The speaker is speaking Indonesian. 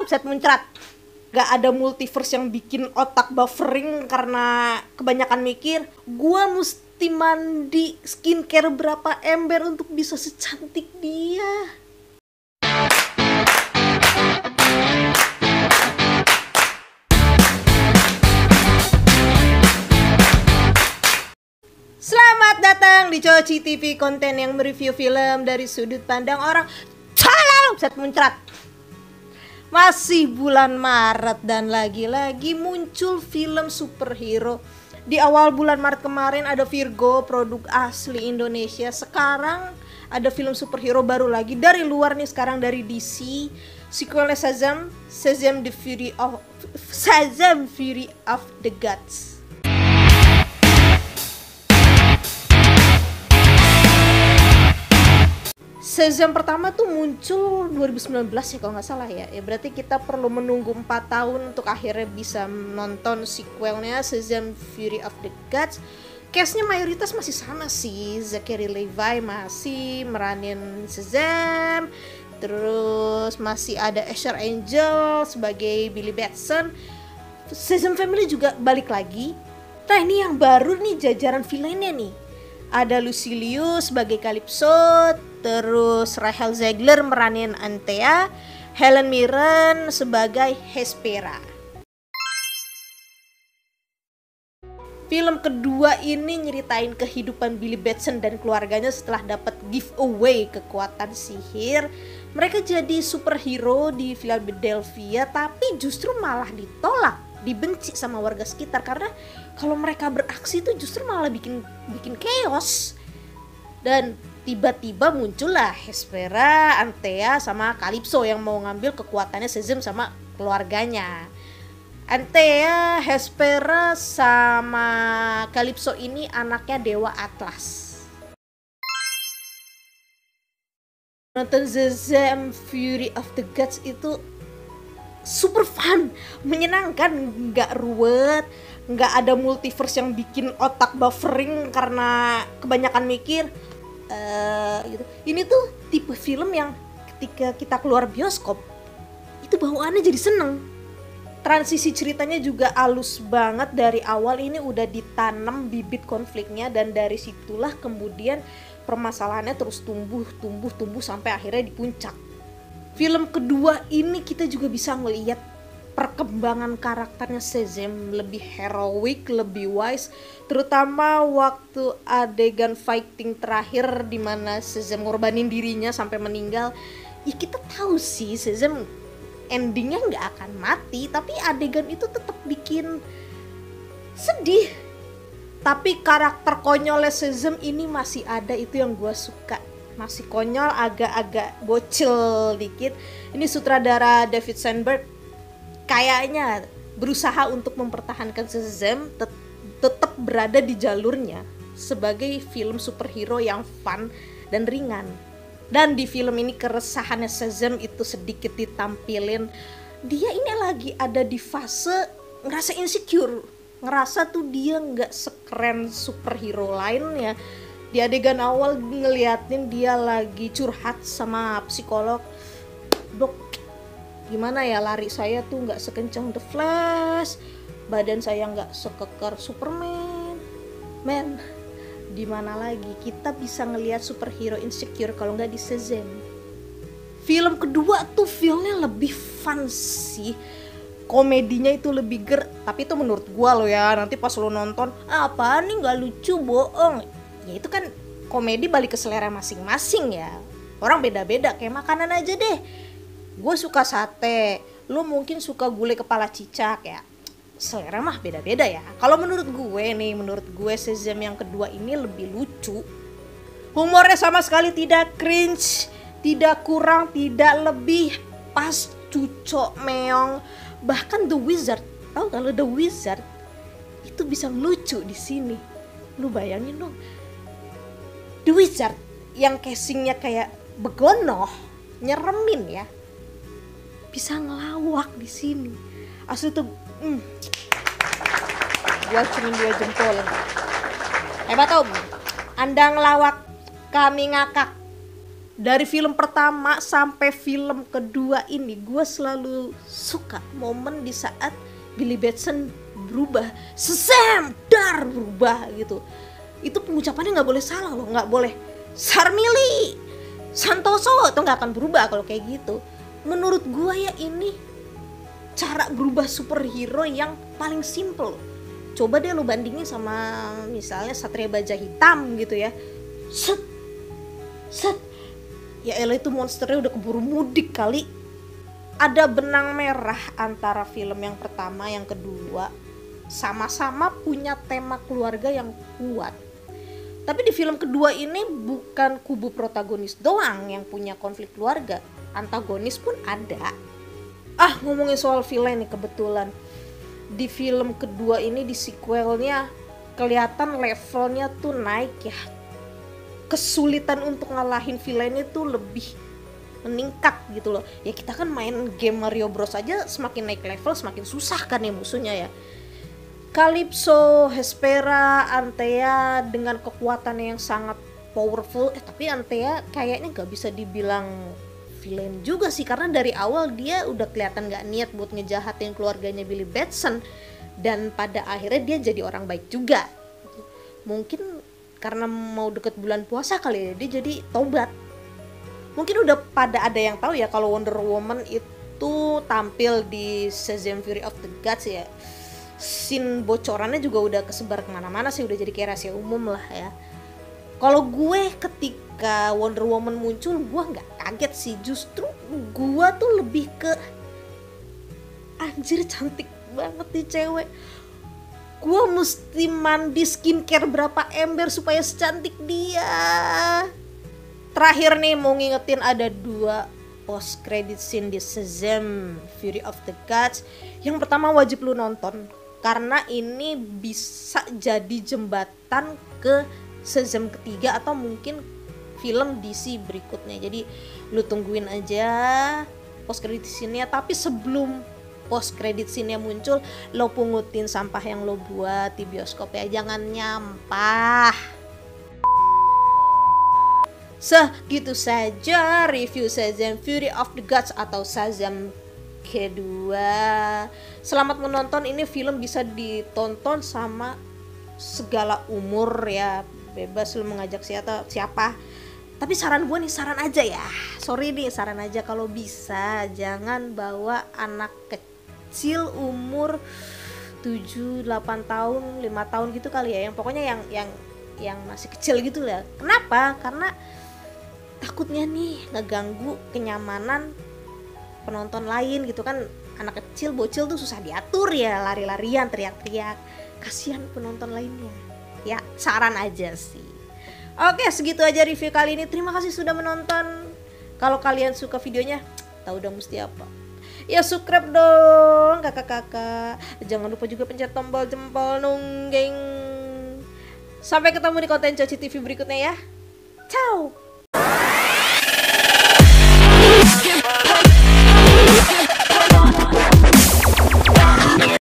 Set muncrat. Gak ada multiverse yang bikin otak buffering karena kebanyakan mikir. Gua mesti mandi skincare berapa ember untuk bisa secantik dia. Selamat datang di Coci TV, konten yang mereview film dari sudut pandang orang tolong set muncrat. Masih bulan Maret dan lagi-lagi muncul film superhero. Di awal bulan Maret kemarin ada Virgo, produk asli Indonesia. Sekarang ada film superhero baru lagi dari luar nih, sekarang dari DC. Sequelnya Shazam Fury of the Gods. Shazam pertama tuh muncul 2019 ya kalau nggak salah ya. Berarti kita perlu menunggu 4 tahun untuk akhirnya bisa nonton sequelnya Shazam Fury of the Gods. Cast-nya mayoritas masih sama sih. Zachary Levi masih meranin Shazam. Terus masih ada Asher Angel sebagai Billy Batson. Shazam Family juga balik lagi. Nah ini yang baru nih jajaran villainnya nih. Ada Lucy Liu sebagai Calypso, terus Rachel Zegler meranin Antea, Helen Mirren sebagai Hespera. Film kedua ini nyeritain kehidupan Billy Batson dan keluarganya setelah dapat giveaway kekuatan sihir. Mereka jadi superhero di Philadelphia, tapi justru malah ditolak, dibenci sama warga sekitar karena kalau mereka beraksi itu justru malah bikin chaos. Dan tiba-tiba muncullah Hespera, Antea sama Calypso yang mau ngambil kekuatannya Shazam sama keluarganya. Antea, Hespera sama Calypso ini anaknya Dewa Atlas. Nonton Shazam Fury of the Gods itu super fun, menyenangkan, nggak ruwet, nggak ada multiverse yang bikin otak buffering karena kebanyakan mikir. Gitu. Ini tuh tipe film yang ketika kita keluar bioskop itu bawaannya jadi seneng. Transisi ceritanya juga halus banget, dari awal ini udah ditanam bibit konfliknya dan dari situlah kemudian permasalahannya terus tumbuh sampai akhirnya di puncak. Film kedua ini kita juga bisa melihat perkembangan karakternya Shazam lebih heroik, lebih wise, terutama waktu adegan fighting terakhir di mana Shazam ngorbanin dirinya sampai meninggal. Ya kita tahu sih Shazam endingnya nggak akan mati, tapi adegan itu tetap bikin sedih. Tapi karakter konyolnya Shazam ini masih ada, itu yang gue suka. Masih konyol, agak-agak bocil dikit. Ini sutradara David Sandberg kayaknya berusaha untuk mempertahankan Shazam tetap berada di jalurnya sebagai film superhero yang fun dan ringan. Dan di film ini keresahannya Shazam itu sedikit ditampilin. Dia ini lagi ada di fase ngerasa insecure, ngerasa tuh dia nggak sekeren superhero lainnya. Di adegan awal ngeliatin dia lagi curhat sama psikolog. Dok, gimana ya lari saya tuh nggak sekencang The Flash, badan saya nggak sekekar Superman. Men, di mana lagi kita bisa ngelihat superhero insecure kalau nggak di Shazam. Film kedua tuh filmnya lebih fun sih, komedinya itu lebih tapi itu menurut gua lo ya. Nanti pas lo nonton, apaan nih nggak lucu, bohong. Ya itu kan komedi balik ke selera masing-masing ya. Orang beda-beda, kayak makanan aja deh. Gue suka sate, lu mungkin suka gulai kepala cicak ya. Selera mah beda-beda ya. Kalau menurut gue Shazam yang kedua ini lebih lucu. Humornya sama sekali tidak cringe, tidak kurang, tidak lebih, pas cucok meong. Bahkan The Wizard, tau kalau The Wizard itu bisa lucu di sini. Lu bayangin dong, The Wizard yang casingnya kayak begonoh, nyeremin ya, bisa ngelawak di sini. Asli tuh, gua cuman 2 jempol. Hebat om, Anda ngelawak, kami ngakak. Dari film pertama sampai film kedua ini gue selalu suka momen di saat Billy Batson berubah, Shazam, dar berubah gitu. Itu pengucapannya nggak boleh salah loh, nggak boleh Sarmili, Santoso, itu nggak akan berubah kalau kayak gitu. Menurut gue ya ini cara berubah superhero yang paling simple. Coba deh lo bandingin sama misalnya Satria Baja Hitam gitu ya. Set, set. Ya elah itu monsternya udah keburu mudik kali. Ada benang merah antara film yang pertama, yang kedua. Sama-sama punya tema keluarga yang kuat. Tapi di film kedua ini bukan kubu protagonis doang yang punya konflik keluarga. Antagonis pun ada. Ngomongin soal villain nih kebetulan. Di film kedua ini, di sequelnya, kelihatan levelnya tuh naik ya. Kesulitan untuk ngalahin villain itu lebih meningkat gitu loh. Ya kita kan main game Mario Bros aja semakin naik level semakin susah kan ya musuhnya ya. Calypso, Hespera, Antea dengan kekuatannya yang sangat powerful. Tapi Antea kayaknya gak bisa dibilang villain juga sih, karena dari awal dia udah kelihatan gak niat buat ngejahatin keluarganya Billy Batson, dan pada akhirnya dia jadi orang baik juga. Mungkin karena mau deket bulan puasa kali ya, dia jadi tobat. Mungkin udah pada ada yang tahu ya kalau Wonder Woman itu tampil di Shazam Fury of the Gods ya. Scene bocorannya juga udah kesebar kemana-mana sih, udah jadi kayak rahasia umum lah ya. Kalau gue ketika Wonder Woman muncul, gue nggak kaget sih, justru gue tuh lebih ke anjir cantik banget nih cewek. Gue mesti mandi skincare berapa ember supaya secantik dia. Terakhir nih mau ngingetin, ada 2 post credit scene di Shazam Fury of the Gods. Yang pertama wajib lu nonton, karena ini bisa jadi jembatan ke Shazam ketiga atau mungkin film DC berikutnya. Jadi lu tungguin aja post credit scene-nya. Tapi sebelum post credit scene-nya muncul, lo pungutin sampah yang lo buat di bioskop ya, jangan nyampah. Segitu saja review Shazam Fury of the Gods atau Shazam kedua. Selamat menonton, ini film bisa ditonton sama segala umur ya, bebas lo mengajak siapa. Tapi saran gue nih, saran aja ya, sorry nih, saran aja kalau bisa jangan bawa anak kecil umur 7, 8 tahun, 5 tahun gitu kali ya, yang pokoknya yang masih kecil gitu lah. Kenapa? Karena takutnya nih ngeganggu kenyamanan penonton lain gitu kan. Anak kecil, bocil tuh susah diatur ya, lari-larian, teriak-teriak, kasihan penonton lainnya ya, saran aja sih. Oke, segitu aja review kali ini. Terima kasih sudah menonton. Kalau kalian suka videonya, tahu dong mesti apa. Ya subscribe dong kakak-kakak. Jangan lupa juga pencet tombol jempol nungging. Sampai ketemu di konten Coci TV berikutnya ya. Ciao.